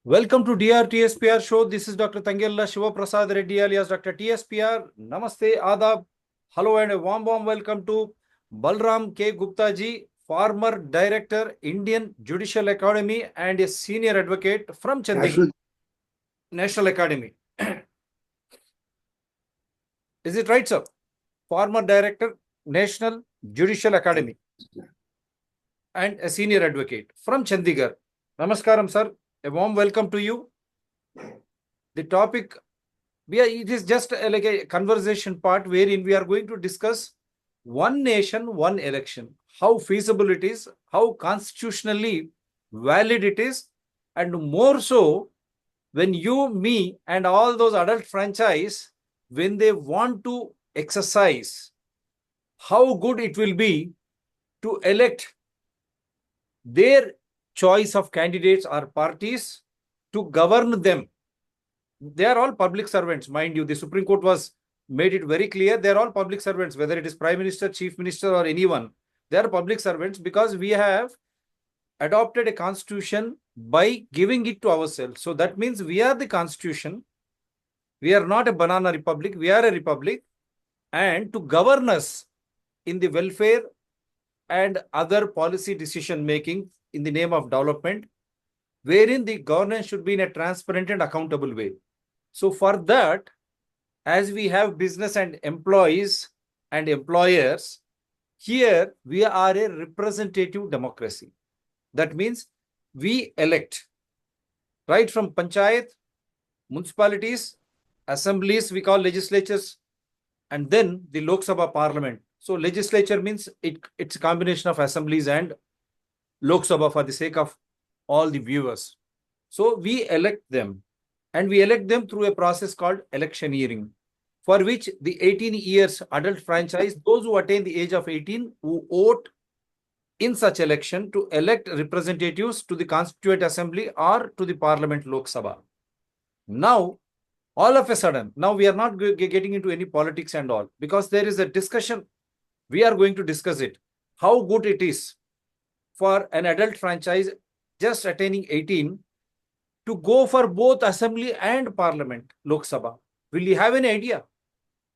Welcome to DRTSPR show. This is Dr. Tangella Shiva Prasad Reddy alias Dr. TSPR. Namaste, Adab. Hello and a warm welcome to Balram K. Gupta ji, former Director, Indian Judicial Academy and a senior advocate from Chandigarh National Academy. Is it right, sir? Former Director, National Judicial Academy and a senior advocate from Chandigarh. Namaskaram, sir. A warm welcome to you. The topic, it is just like a conversation part wherein we are going to discuss one nation, one election, how feasible it is, how constitutionally valid it is, and more so when you, me, and all those adult franchise, when they want to exercise, how good it will be to elect their choice of candidates or parties to govern them. They are all public servants, mind you. The Supreme Court was made it very clear. They are all public servants, whether it is Prime Minister, Chief Minister, or anyone. They are public servants because we have adopted a constitution by giving it to ourselves. So that means we are the constitution. We are not a banana republic. We are a republic. And to govern us in the welfare and other policy decision making in the name of development, wherein the governance should be in a transparent and accountable way. So for that, as we have business and employees and employers, here we are a representative democracy. That means we elect right from panchayat, municipalities, assemblies, we call legislatures, and then the Lok Sabha parliament. So legislature means it's a combination of assemblies and Lok Sabha for the sake of all the viewers. So we elect them, and we elect them through a process called electioneering, for which the 18 years adult franchise, those who attain the age of 18, who vote in such election to elect representatives to the Constituent Assembly or to the Parliament Lok Sabha. Now, all of a sudden, now we are not getting into any politics and all, because there is a discussion. We are going to discuss it, how good it is for an adult franchise just attaining 18 to go for both assembly and parliament, Lok Sabha. Will you have any idea?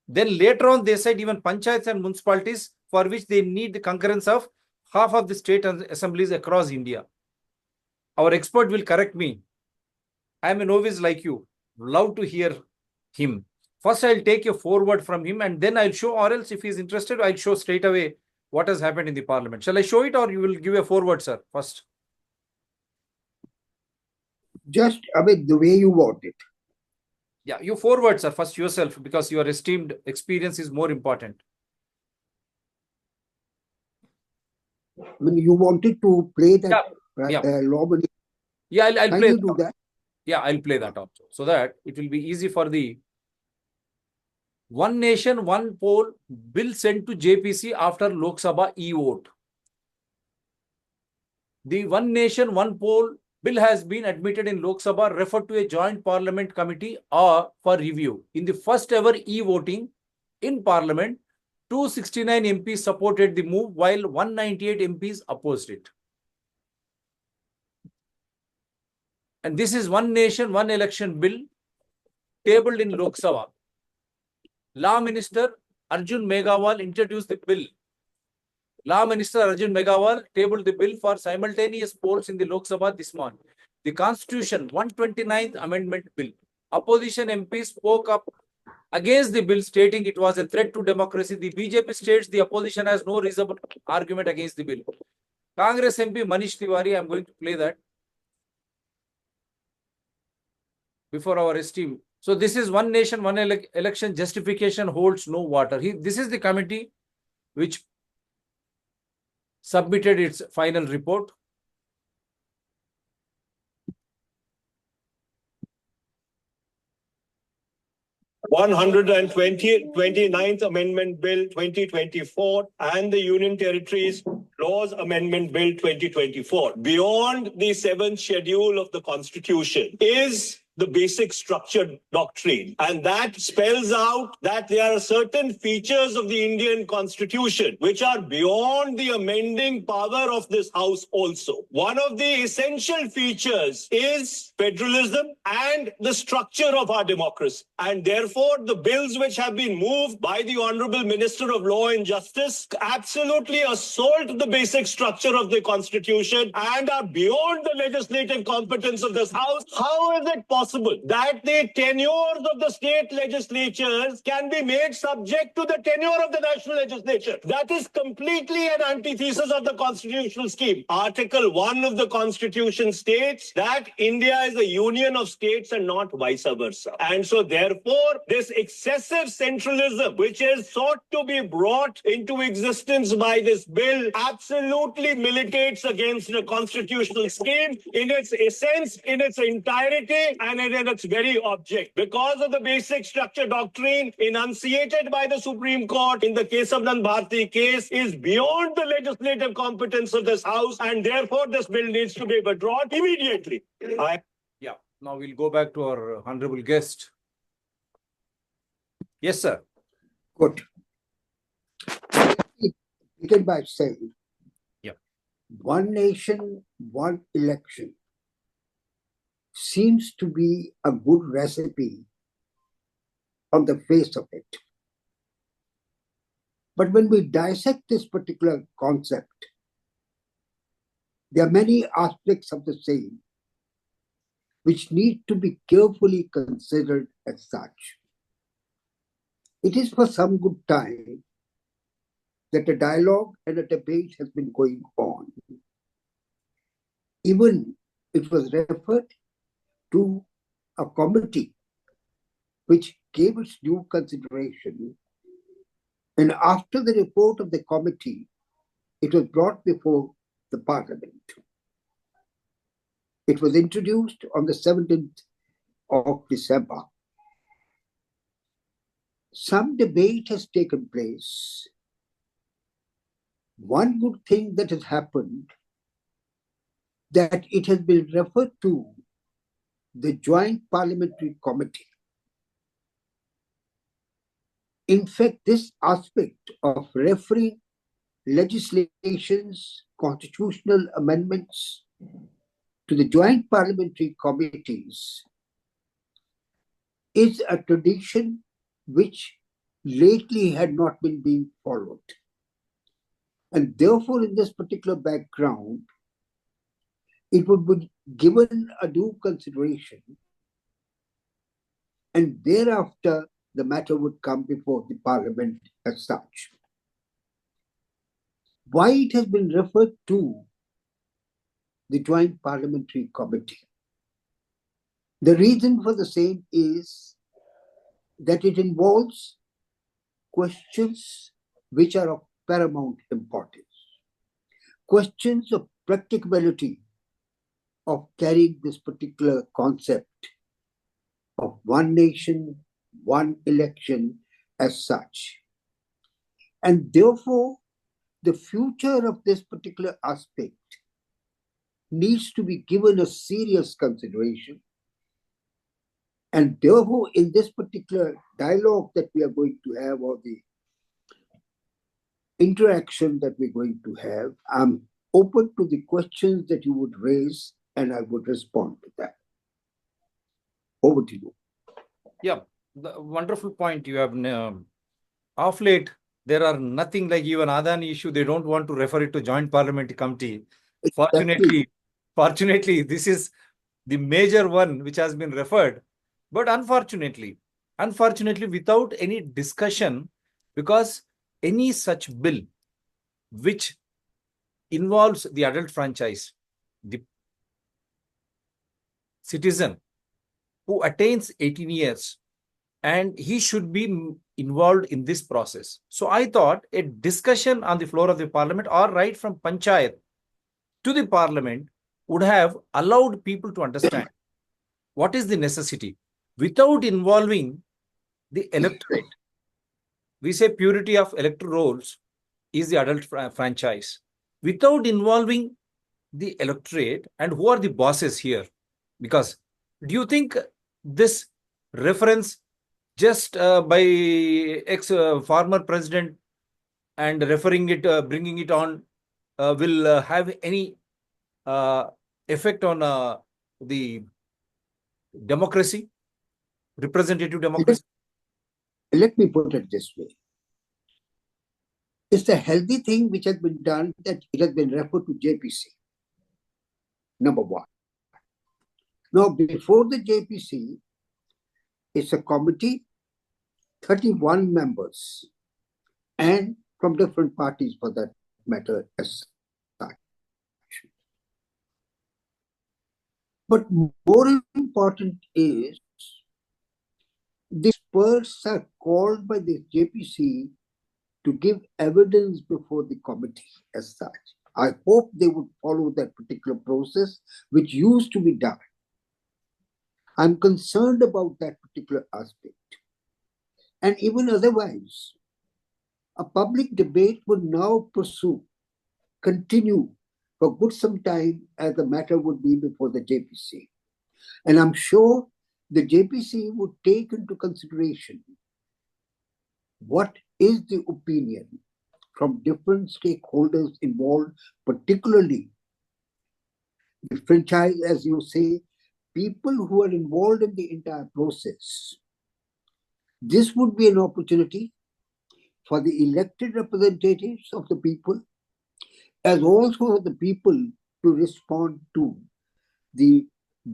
Then later on, they said even panchayats and municipalities, for which they need the concurrence of half of the state assemblies across India. Our expert will correct me. I am a novice like you. Love to hear him. First, I'll take a forward from him and then I'll show, or else if he's interested, I'll show straight away what has happened in the parliament. Shall I show it, or you will give a forward, sir, first? Just the way you want it. Yeah, you forward, sir, first yourself, because your esteemed experience is more important. When you wanted to play that law. Yeah, I'll play. You do that? Yeah, I'll play that also, so that it will be easy for the One Nation, One Poll bill sent to JPC after Lok Sabha e-vote. The One Nation, One Poll bill has been admitted in Lok Sabha, referred to a joint parliament committee or for review. In the first ever e-voting in parliament, 269 MPs supported the move while 198 MPs opposed it. And this is One Nation, One Election bill tabled in Lok Sabha. Law Minister Arjun Meghawal introduced the bill. Law Minister Arjun Meghawal tabled the bill for simultaneous polls in the Lok Sabha this month. The Constitution 129th Amendment Bill. Opposition MPs spoke up against the bill, stating it was a threat to democracy. The BJP states the opposition has no reasonable argument against the bill. Congress MP Manish Tiwari, I am going to play that before our esteemed. So this is One Nation, One Election justification holds no water. This is the committee which submitted its final report. One 29th Amendment Bill 2024 and the Union Territories Laws Amendment Bill 2024. Beyond the 7th schedule of the Constitution is the basic structure doctrine. And that spells out that there are certain features of the Indian Constitution which are beyond the amending power of this House also. One of the essential features is federalism and the structure of our democracy. And therefore, the bills which have been moved by the Honorable Minister of Law and Justice absolutely assault the basic structure of the Constitution and are beyond the legislative competence of this House. How is it possible that the tenures of the state legislatures can be made subject to the tenure of the national legislature? That is completely an antithesis of the constitutional scheme. Article 1 of the Constitution states that India is a union of states and not vice versa. And so therefore, this excessive centralism, which is sought to be brought into existence by this bill, absolutely militates against the constitutional scheme in its essence, in its entirety, and in its very object. Because of the basic structure doctrine enunciated by the Supreme Court in the Kesavanand Bharti case is beyond the legislative competence of this House, and therefore this bill needs to be withdrawn immediately. Yeah, now we'll go back to our honorable guest. Yes, sir. Good. Let me begin by saying, one nation, one election seems to be a good recipe on the face of it. But when we dissect this particular concept, there are many aspects of the same which need to be carefully considered as such. It is for some good time that a dialogue and a debate has been going on. Even it was referred to a committee which gave its due consideration, and after the report of the committee, it was brought before the Parliament. It was introduced on the 17th of December. Some debate has taken place. One good thing that has happened, that it has been referred to the Joint Parliamentary Committee. In fact, this aspect of referring legislations, constitutional amendments to the Joint Parliamentary Committees is a tradition which lately had not been being followed. And therefore, in this particular background, it would be given a due consideration, and thereafter the matter would come before the Parliament as such. Why it has been referred to the Joint Parliamentary Committee? The reason for the same is that it involves questions which are of paramount importance. Questions of practicability of carrying this particular concept of one nation, one election as such. And therefore, the future of this particular aspect needs to be given a serious consideration. And therefore, in this particular dialogue that we are going to have, or the interaction that we're going to have, I'm open to the questions that you would raise, and I would respond to that. Over to you. Yeah, the wonderful point you have. Of late, there are nothing like even Adani issue. They don't want to refer it to Joint Parliamentary Committee. Fortunately, this is the major one which has been referred. But unfortunately, without any discussion, because any such bill which involves the adult franchise, the citizen who attains 18 years, and he should be involved in this process. So I thought a discussion on the floor of the Parliament, or right from Panchayat to the Parliament, would have allowed people to understand what is the necessity without involving the electorate. We say purity of electoral rolls is the adult franchise. Without involving the electorate, and who are the bosses here? Because do you think this reference just by ex-former president and referring it, bringing it on, will have any effect on the democracy, representative democracy? Let me put it this way. It's a healthy thing which has been done that it has been referred to JPC. Number one. Now, before the JPC, it's a committee, 31 members, and from different parties for that matter as such. But more important is, the experts are called by the JPC to give evidence before the committee as such. I hope they would follow that particular process which used to be done. I'm concerned about that particular aspect. And even otherwise, a public debate would now continue for good some time as the matter would be before the JPC. And I'm sure the JPC would take into consideration what is the opinion from different stakeholders involved, particularly the franchise, as you say, people who are involved in the entire process. This would be an opportunity for the elected representatives of the people, as also the people to respond to the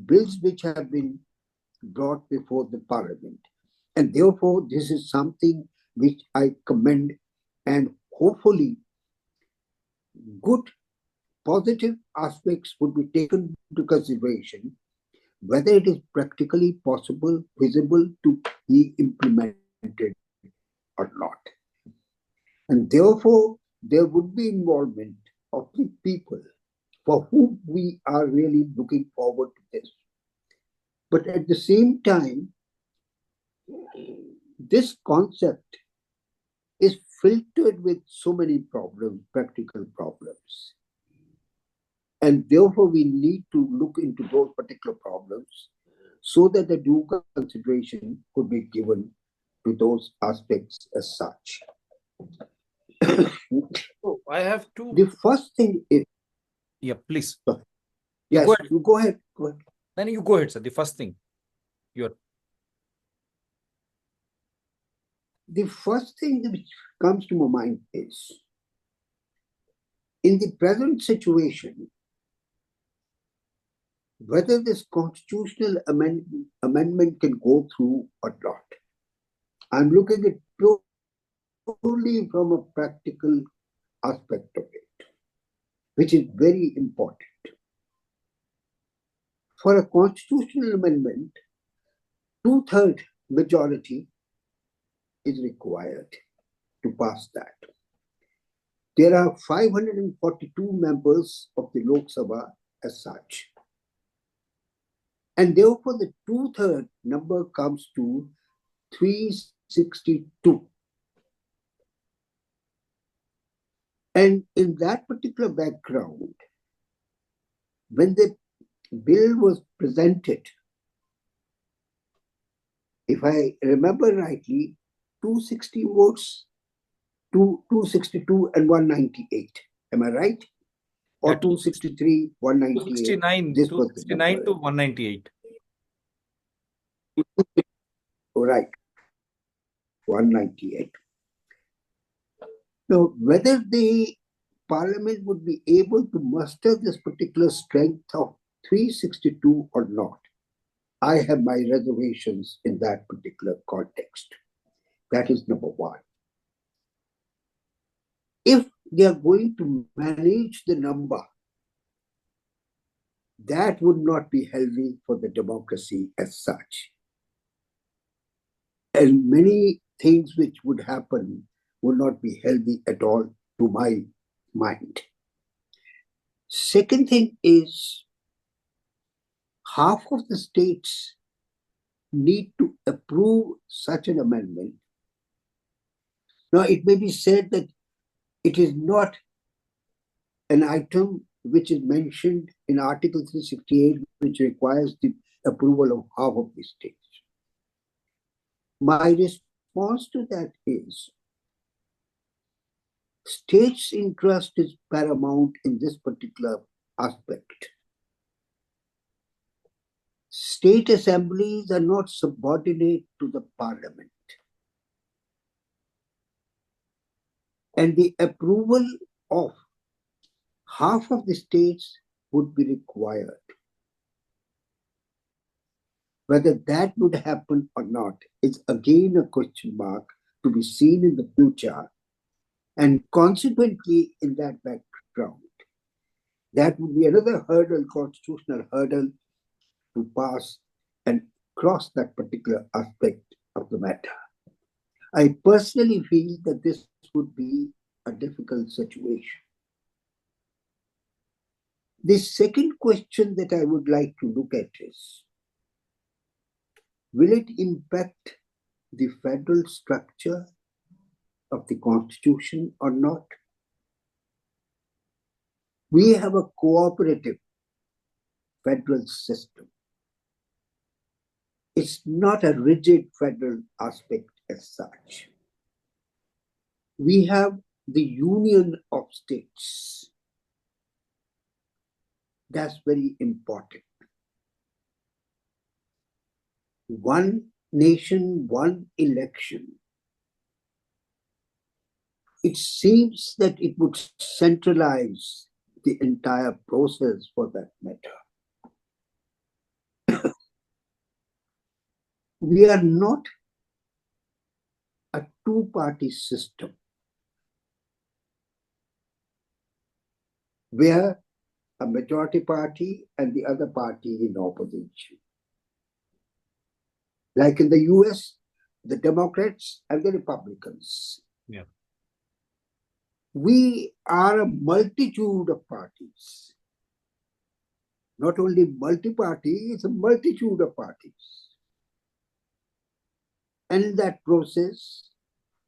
bills which have been brought before the parliament. And therefore, this is something which I commend, and hopefully good positive aspects would be taken into consideration, whether it is practically possible, feasible to be implemented or not. And therefore, there would be involvement of the people for whom we are really looking forward to this. But at the same time, this concept is filtered with so many problems, practical problems. And therefore, we need to look into those particular problems so that the due consideration could be given to those aspects as such. So I have two. The first thing is, Yeah, please. yes, Go ahead. you go ahead. Go ahead. Then you go ahead, sir. The first thing. The first thing which comes to my mind is, in the present situation, whether this constitutional amendment can go through or not. I'm looking at purely from a practical aspect of it, which is very important. For a constitutional amendment, 2/3 majority is required to pass that. There are 542 members of the Lok Sabha as such. And therefore, the 2/3 number comes to 362. And in that particular background, when the bill was presented, if I remember rightly, 260 votes to 262 and 198. Am I right? Or Yeah, 263, 198. 269, This was the 269 number. to 198. Right. 198. Now, whether the parliament would be able to muster this particular strength of 362 or not, I have my reservations in that particular context. That is number one. If they are going to manage the number, that would not be healthy for the democracy as such. And many things which would happen would not be healthy at all to my mind. Second thing is, half of the states need to approve such an amendment. Now, it may be said that it is not an item which is mentioned in Article 368, which requires the approval of half of the states. My response to that is, states' interest is paramount in this particular aspect. State assemblies are not subordinate to the parliament. And the approval of half of the states would be required. Whether that would happen or not is again a question mark to be seen in the future. And consequently, in that background, that would be another hurdle, constitutional hurdle, to pass and cross that particular aspect of the matter. I personally feel that this would be a difficult situation. The second question that I would like to look at is, will it impact the federal structure of the Constitution or not? We have a cooperative federal system. It's not a rigid federal aspect as such. We have the union of states. That's very important. One nation, one election. It seems that it would centralize the entire process for that matter. We are not a two-party system where a majority party and the other party in opposition. Like in the US, the Democrats and the Republicans. Yeah. We are a multitude of parties. Not only multi-party, it's a multitude of parties. And in that process,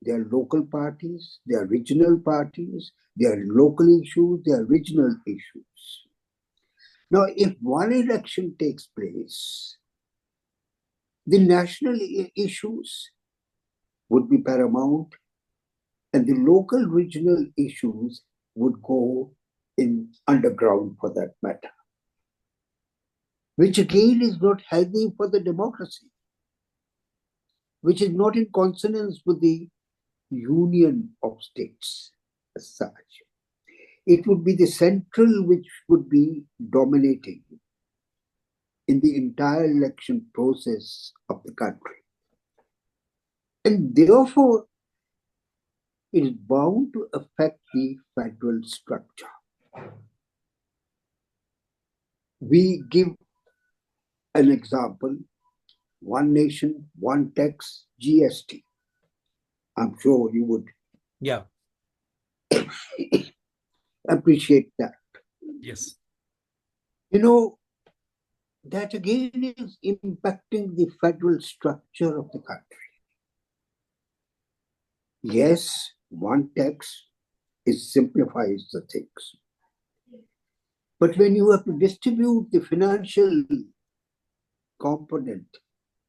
there are local parties, there are regional parties, there are local issues, there are regional issues. Now, if one election takes place, the national issues would be paramount and the local regional issues would go in underground for that matter, which again is not healthy for the democracy, which is not in consonance with the union of states as such. It would be the central which would be dominating in the entire election process of the country. And therefore, it is bound to affect the federal structure. We give an example, one nation, one tax, GST. I'm sure you would appreciate that. Yes. You know, that again is impacting the federal structure of the country. Yes, one tax, it simplifies the things. But when you have to distribute the financial component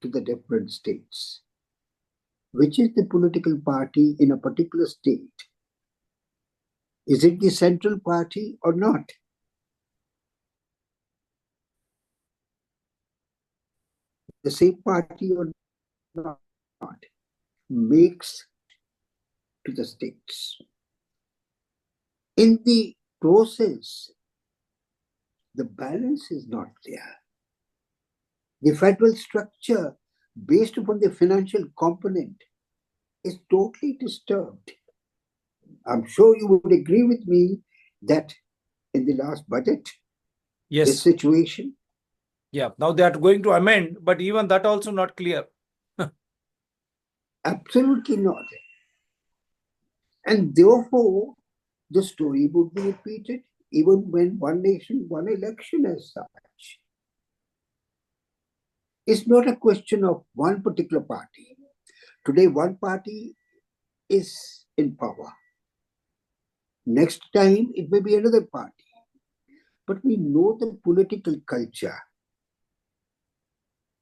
to the different states, which is the political party in a particular state? Is it the central party or not? The same party or not makes to the states. In the process, the balance is not there. The federal structure based upon the financial component is totally disturbed. I'm sure you would agree with me that in the last budget, this situation. Yeah, now they are going to amend, but even that also not clear. Absolutely not. And therefore, the story would be repeated even when one nation, one election as such. It's not a question of one particular party. Today, one party is in power. Next time, it may be another party. But we know the political culture.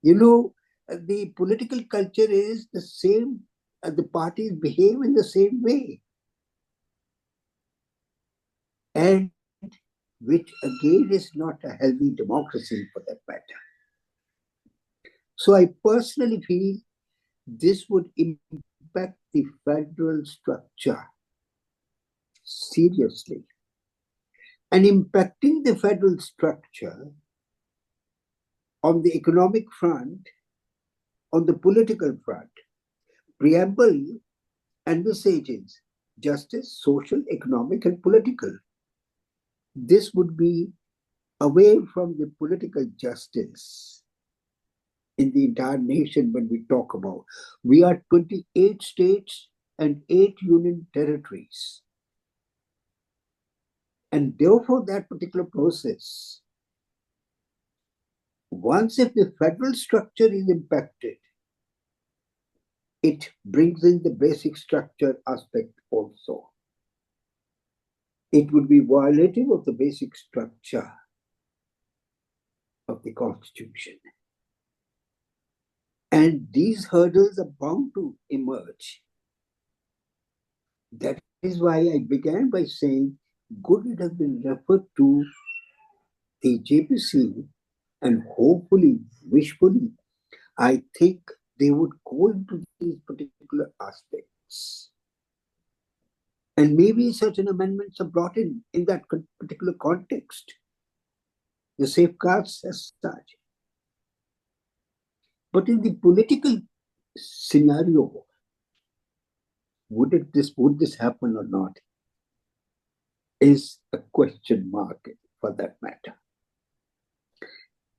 The political culture is the same, the parties behave in the same way. And which again is not a healthy democracy for that matter. So I personally feel this would impact the federal structure seriously. And impacting the federal structure on the economic front, on the political front, preamble envisages justice, social, economic, and political. This would be away from the political justice in the entire nation when we talk about. We are 28 states and 8 union territories. And therefore, that particular process, once if the federal structure is impacted, it brings in the basic structure aspect also. It would be violative of the basic structure of the Constitution. And these hurdles are bound to emerge. That is why I began by saying, good it has been referred to the JPC, and hopefully, wishfully, I think they would go into these particular aspects. And maybe certain amendments are brought in that particular context, the safeguards as such. But in the political scenario, would this happen or not, is a question mark for that matter.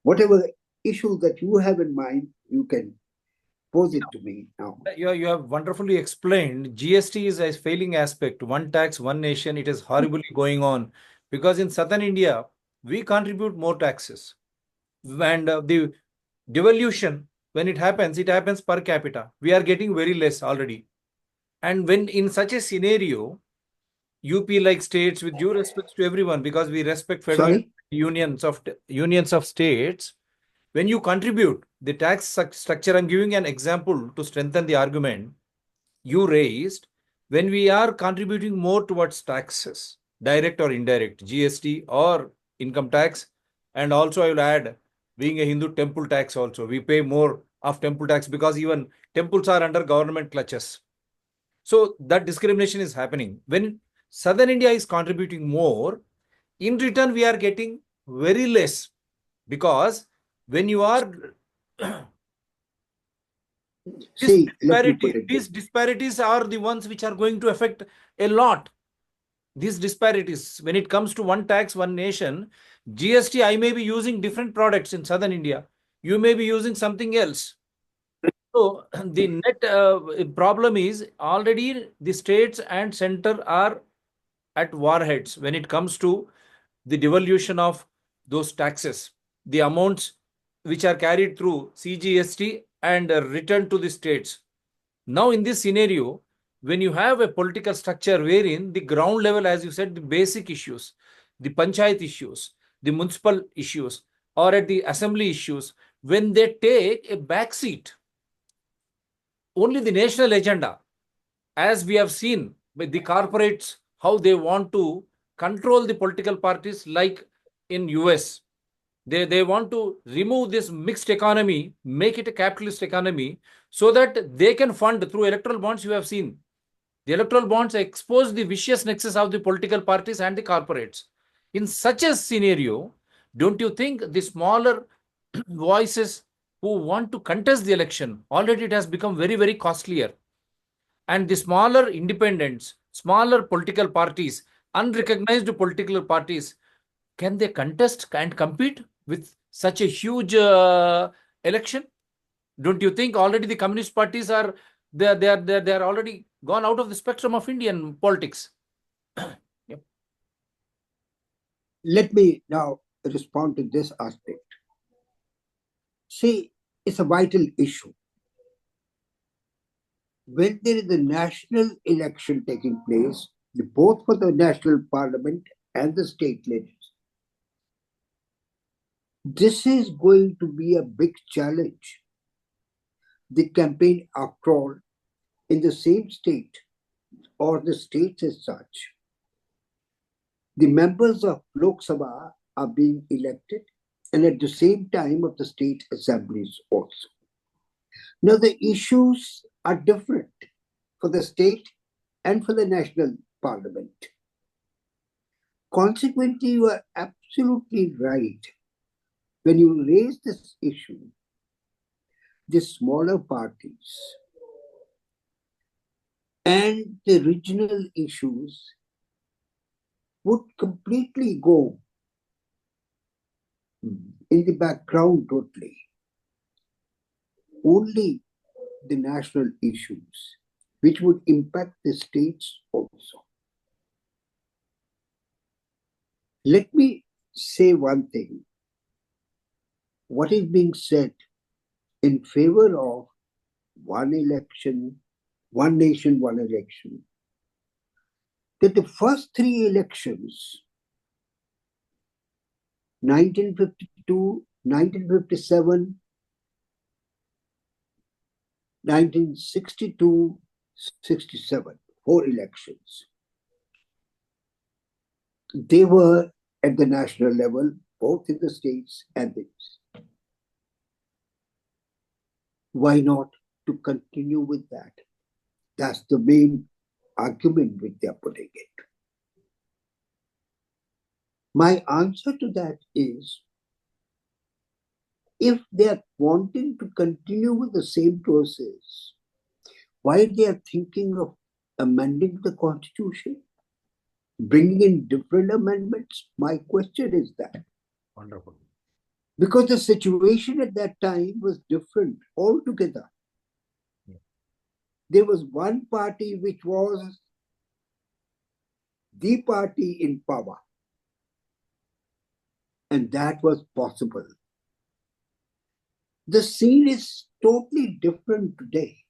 Whatever issue that you have in mind, you can pose it to me now. You have wonderfully explained. GST is a failing aspect. One tax, one nation. It is horribly going on because in southern India, we contribute more taxes. And the devolution, when it happens per capita. We are getting very less already. And when in such a scenario, UP like states, with due respect to everyone, because we respect federal unions of states, when you contribute the tax structure, I'm giving an example to strengthen the argument you raised. When we are contributing more towards taxes, direct or indirect, GST or income tax, and also I will add, being a Hindu, temple tax also. We pay more of temple tax because even temples are under government clutches. So that discrimination is happening. When southern India is contributing more, in return we are getting very less, because when you are these disparities are the ones which are going to affect a lot. These disparities, when it comes to one tax, one nation, GST, I may be using different products in southern India. You may be using something else. So the net problem is already the states and center are at warheads when it comes to the devolution of those taxes, the amounts which are carried through CGST and returned to the states. Now, in this scenario, when you have a political structure wherein the ground level, as you said, the basic issues, the panchayat issues, the municipal issues, or at the assembly issues, when they take a back seat, only the national agenda, as we have seen with the corporates, how they want to control the political parties, like in US. They want to remove this mixed economy, make it a capitalist economy, so that they can fund through electoral bonds. You have seen the electoral bonds expose the vicious nexus of the political parties and the corporates. In such a scenario, don't you think the smaller voices who want to contest the election, already it has become very, very costlier? And the smaller independents, smaller political parties, unrecognized political parties, can they contest and compete with such a huge election? Don't you think already the communist parties are they are already gone out of the spectrum of Indian politics? Yep. Let me now respond to this aspect. See, it's a vital issue. When there is a national election taking place, both for the national parliament and the state legislatures, This is going to be a big challenge. The campaign, after all, in the same state or the states as such, the members of Lok Sabha are being elected and at the same time of the state assemblies also. Now the issues are different for the state and for the national parliament. Consequently, you are absolutely right. When you raise this issue, the smaller parties and the regional issues would completely go in the background totally. Only the national issues, which would impact the states also. Let me say one thing. What is being said in favor of one election, one nation, one election, that the first three elections, 1952, 1957, 1962, 67, four elections. They were at the national level, both in the states and the east. Why not to continue with that? That's the main argument which they are putting it. My answer to that is, if they are wanting to continue with the same process, why they are thinking of amending the constitution, bringing in different amendments? My question is that. Wonderful. Because the situation at that time was different altogether. Yeah. There was one party which was the party in power, and that was possible. The scene is totally different today.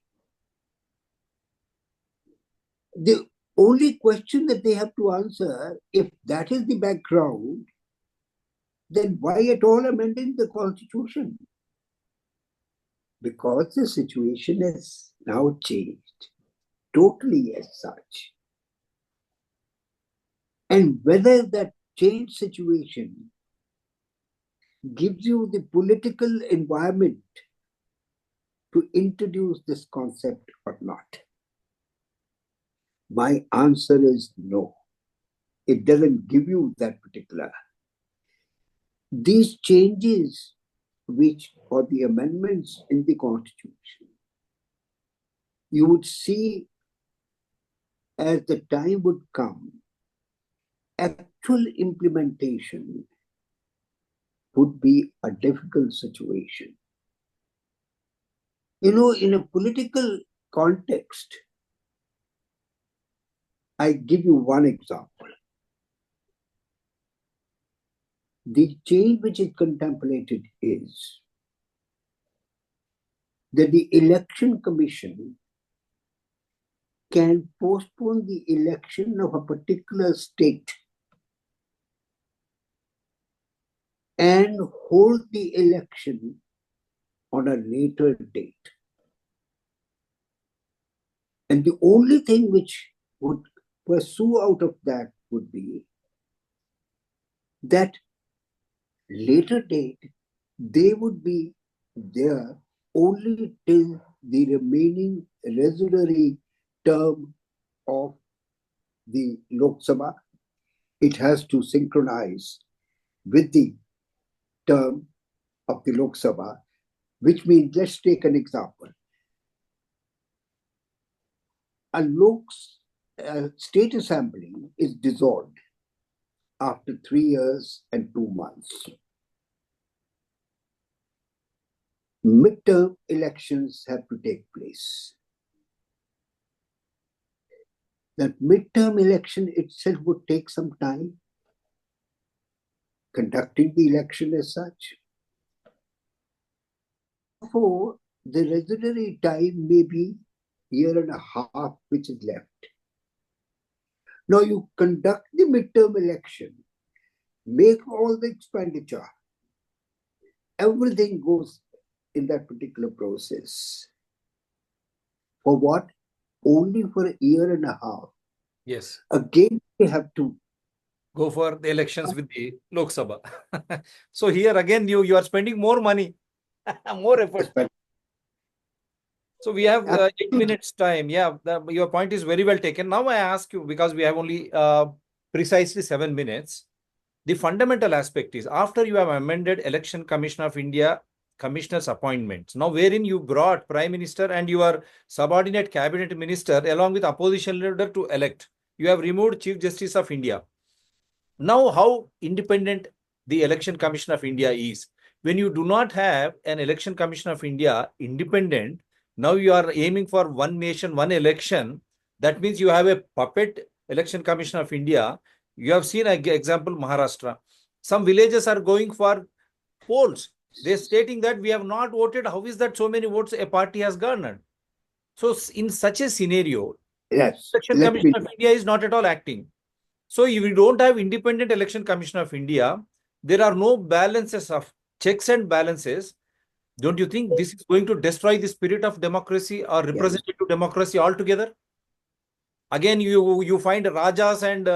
The only question that they have to answer, if that is the background, then why at all amending the constitution? Because the situation has now changed, totally as such. And whether that changed situation gives you the political environment to introduce this concept or not. My answer is no. It doesn't give you that particular. These changes which or the amendments in the constitution, you would see as the time would come, actual implementation would be a difficult situation. You know, in a political context, I give you one example. The change which is contemplated is that the election commission can postpone the election of a particular state and hold the election on a later date. And the only thing which would pursue out of that would be that later date, they would be there only till the remaining residuary term of the Lok Sabha. It has to synchronize with the term of the Lok Sabha, which means, let's take an example. A state assembly is dissolved after 3 years and 2 months. Midterm elections have to take place. That midterm election itself would take some time, conducting the election as such. Therefore, the residuary time may be a year and a half which is left. Now you conduct the midterm election, make all the expenditure, everything goes in that particular process. For what? Only for a year and a half. Yes. Again, we have to Go for the elections with the Lok Sabha. So here again, you are spending more money, more effort. So we have 8 minutes time. Yeah, your point is very well taken. Now I ask you, because we have only precisely 7 minutes. The fundamental aspect is, after you have amended Election Commission of India commissioners' appointments, now wherein you brought Prime Minister and your subordinate cabinet minister along with opposition leader to elect, you have removed Chief Justice of India. Now, how independent the Election Commission of India is? When you do not have an Election Commission of India independent, now you are aiming for one nation, one election. That means you have a puppet Election Commission of India. You have seen an example, Maharashtra. Some villages are going for polls. They're stating that we have not voted. How is that so many votes a party has garnered? So in such a scenario, yes, Election let Commission me of India is not at all acting. So if we don't have independent Election Commission of India, there are no balances of checks and balances. Don't you think this is going to destroy the spirit of democracy or representative democracy altogether? Again, you find Rajas and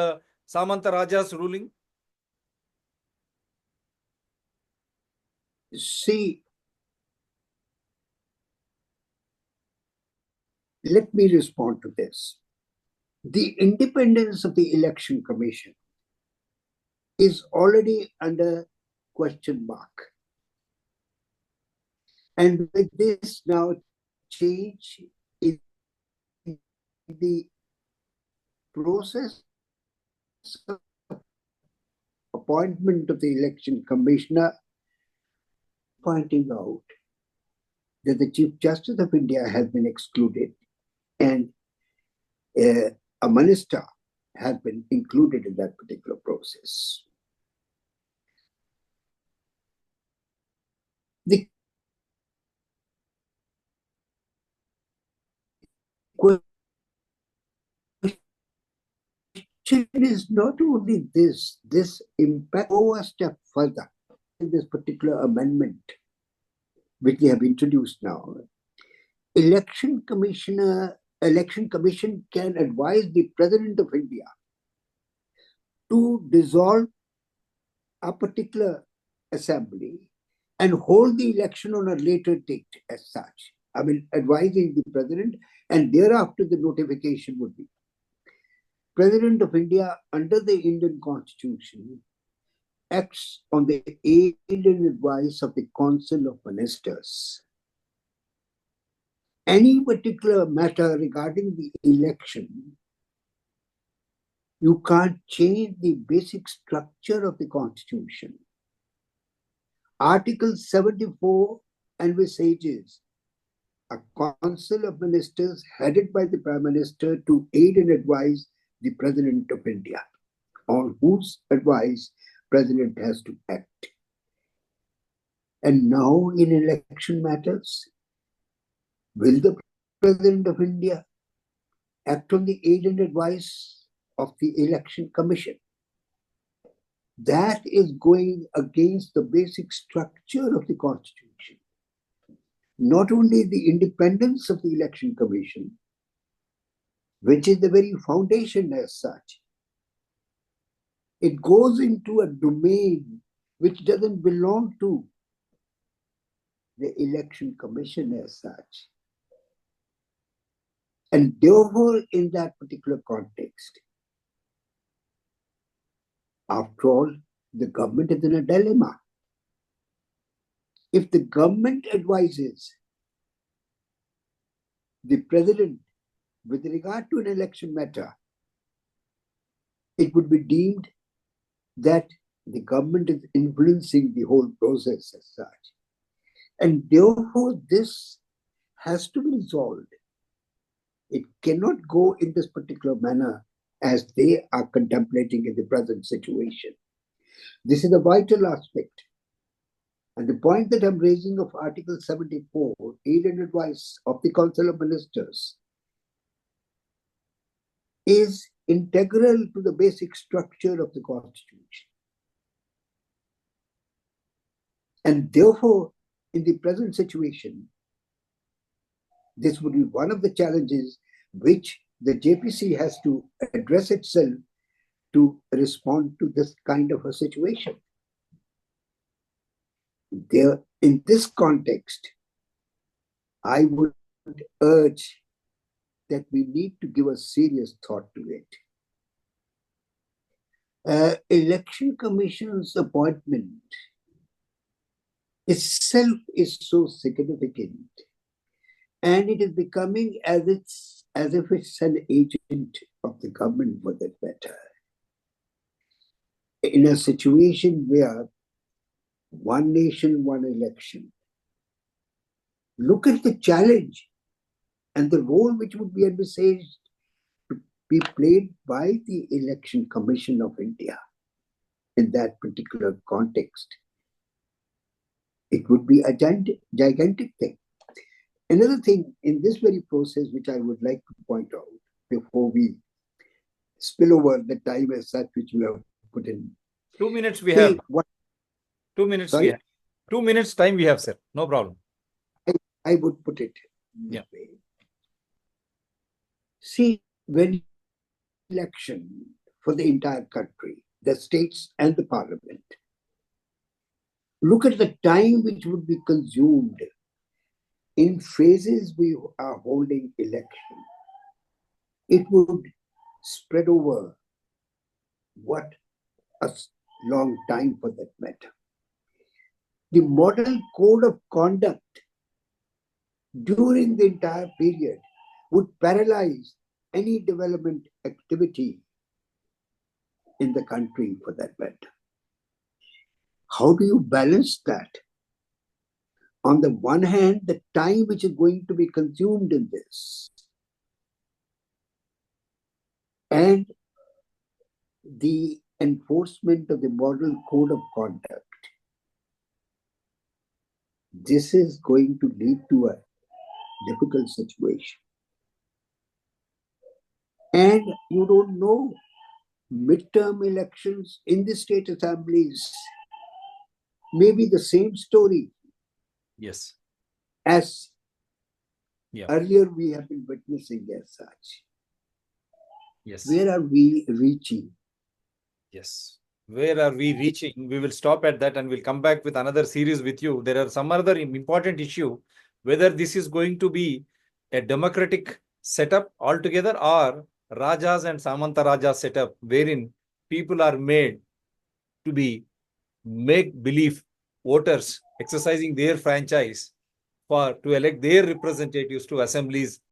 Samanta Rajas ruling. see. Let me respond to this. The independence of the Election Commission is already under question mark. And with this now change in the process of appointment of the election commissioner, pointing out that the Chief Justice of India has been excluded and a minister has been included in that particular process. The question is not only this impact, go a step further in this particular amendment, which they have introduced now. Election Commission can advise the President of India to dissolve a particular assembly and hold the election on a later date as such. I mean, advising the President, and thereafter the notification would be. President of India, under the Indian Constitution, acts on the aid and advice of the Council of Ministers. Any particular matter regarding the election, you can't change the basic structure of the Constitution. Article 74 envisages a Council of Ministers headed by the Prime Minister to aid and advise the President of India, on whose advice President has to act. And now in election matters, will the President of India act on the aid and advice of the Election Commission? That is going against the basic structure of the Constitution. Not only the independence of the Election Commission, which is the very foundation as such, it goes into a domain which doesn't belong to the Election Commission as such. And therefore, in that particular context, after all, the government is in a dilemma. If the government advises the President with regard to an election matter, it would be deemed that the government is influencing the whole process as such. And therefore, this has to be resolved. It cannot go in this particular manner as they are contemplating in the present situation. This is a vital aspect. And the point that I'm raising of Article 74, aid and advice of the Council of Ministers, is integral to the basic structure of the Constitution. And therefore, in the present situation, this would be one of the challenges which the JPC has to address itself to respond to this kind of a situation. In this context, I would urge that we need to give a serious thought to it. Election Commission's appointment itself is so significant, and it is becoming as if it's an agent of the government for that matter. In a situation where one nation, one election, look at the challenge and the role which would be envisaged to be played by the Election Commission of India in that particular context. It would be a gigantic thing. Another thing in this very process which I would like to point out before we spill over the time as such which we have put in. 2 minutes we have. 2 minutes Sorry? we have. 2 minutes time we have, sir. No problem. I would put it this Yeah. way. See, when election for the entire country, the states and the parliament, look at the time which would be consumed in phases we are holding election. It would spread over what a long time for that matter. The model code of conduct during the entire period would paralyze any development activity in the country for that matter. How do you balance that? On the one hand, the time which is going to be consumed in this, and the enforcement of the model code of conduct. This is going to lead to a difficult situation. And you don't know, midterm elections in the state assemblies may be the same story Yes. as Yeah. earlier we have been witnessing as such. Yes. Where are we reaching? Yes. Where are we reaching? We will stop at that and we'll come back with another series with you. There are some other important issue, whether this is going to be a democratic setup altogether or Rajas and Samanta Raja setup, wherein people are made to be make-believe voters exercising their franchise to elect their representatives to assemblies